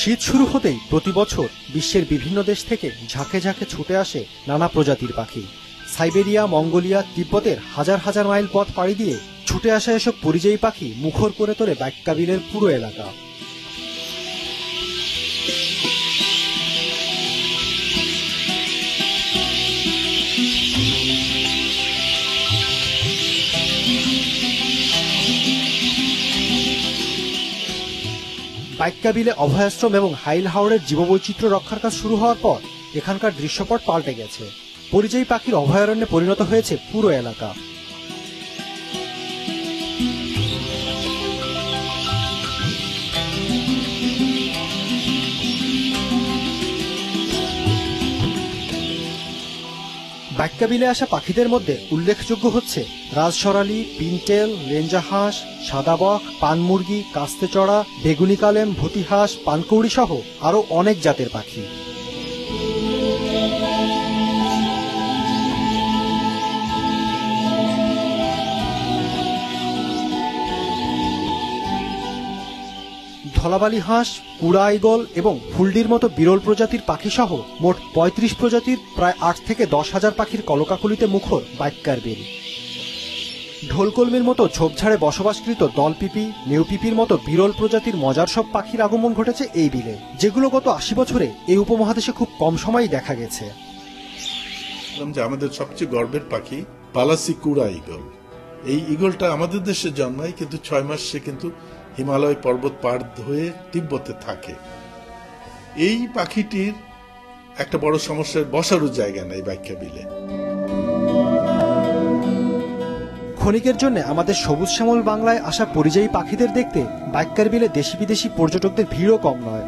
শীত শুরু হতেই প্রতি বছর বিশ্বের বিভিন্ন দেশ থেকে ঝাঁকে ঝাঁকে ছুটে আসে নানা প্রজাতির পাখি। সাইবেরিয়া, মঙ্গোলিয়া, তিব্বতের হাজার হাজার মাইল পথ পাড়ি দিয়ে ছুটে আসা এসব পরিযায়ী পাখি মুখর করে তোলে বাইক্কাবিলের পুরো এলাকা। বাইক্কাবিলে অভয়াশ্রম এবং হাইল হাওরের জীববৈচিত্র্য রক্ষার কাজ শুরু হওয়ার পর এখানকার দৃশ্যপট পাল্টে গেছে। পরিযায়ী পাখির অভয়ারণ্যে পরিণত হয়েছে পুরো এলাকা। বাইক্কাবিলে আসা পাখিদের মধ্যে উল্লেখযোগ্য হচ্ছে রাজসরালি, পিনটেল, লেঞ্জা হাঁস, সাদা বক, পানমুরগি, কাস্তে চড়া, বেগুনি কালেম, ভূতি হাঁস, পানকৌড়ি সহ আরো অনেক জাতের পাখি। ধলাবালি হাঁস, কুড়া ঈগল এবং ফুলডির মতো বিরল প্রজাতির পাখি সহ মোট ৩৫ প্রজাতির প্রায় ৮ থেকে ১০ হাজার পাখির কলকাকলিতে মুখর বাইক্কার বিল। ঢোলকলমির মতো ঝোপঝাড়ে বসবাসকৃত দলপিপি, নেউপিপির মতো বিরল প্রজাতির মজার সব পাখির আগমন ঘটেছে এই বিলে, যেগুলো গত ৮০ বছরে এই উপমহাদেশে খুব কম সময়ই দেখা গেছে। আমাদের সবচেয়ে গর্বের পাখি পালাসি কুড়া ঈগল। এই ঈগলটা আমাদের দেশে জন্মায়, কিন্তু ৬ মাস সে কিন্তু হিমালয় পর্বত পার হয়ে তিব্বতে থাকে। এই পাখিটির একটা বড় সমস্যার বসারও জায়গা নেই বাইক্কাবিলে। ক্ষণিকের জন্য আমাদের সবুজ শ্যামল বাংলায় আসা পরিযায়ী পাখিদের দেখতে বাইক্কার বিলে দেশি বিদেশি পর্যটকদের ভিড়ও কম নয়।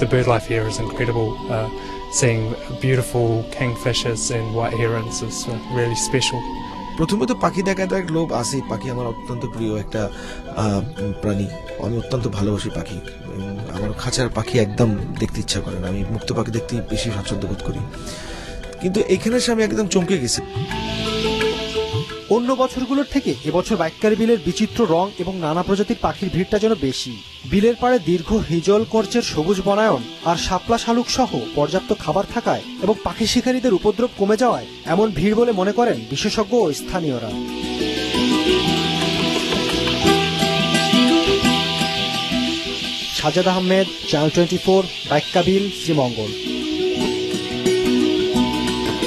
The bird life here is incredible. Seeing beautiful kingfishers and white herons is really special. প্রথমত পাখি দেখাটা এক লোভ আছে। পাখি আমার অত্যন্ত প্রিয় একটা প্রাণী। আমি অত্যন্ত ভালোবাসি পাখি। আমার খাঁচার পাখি একদম দেখতে ইচ্ছা করে না। আমি মুক্ত পাখি দেখতে বেশি স্বাচ্ছন্দ্য বোধ করি, কিন্তু এখানে এসে আমি একদম চমকে গেছি। অন্য বছরগুলোর থেকে এবছর বাইক্কার বিলের বিচিত্র রং এবং নানা প্রজাতির পাখির ভিড়টা যেন বেশি। বিলের পাড়ে দীর্ঘ হিজল কর্চের সবুজ বনায়ন আর শাপলা শালুক সহ পর্যাপ্ত খাবার থাকায় এবং পাখি শিকারীদের উপদ্রব কমে যাওয়ায় এমন ভিড় বলে মনে করেন বিশেষজ্ঞ ও স্থানীয়রা। সাজ্জাদ আহমেদ, চ্যানেল 24, বাইক্কাবিল, শ্রীমঙ্গল।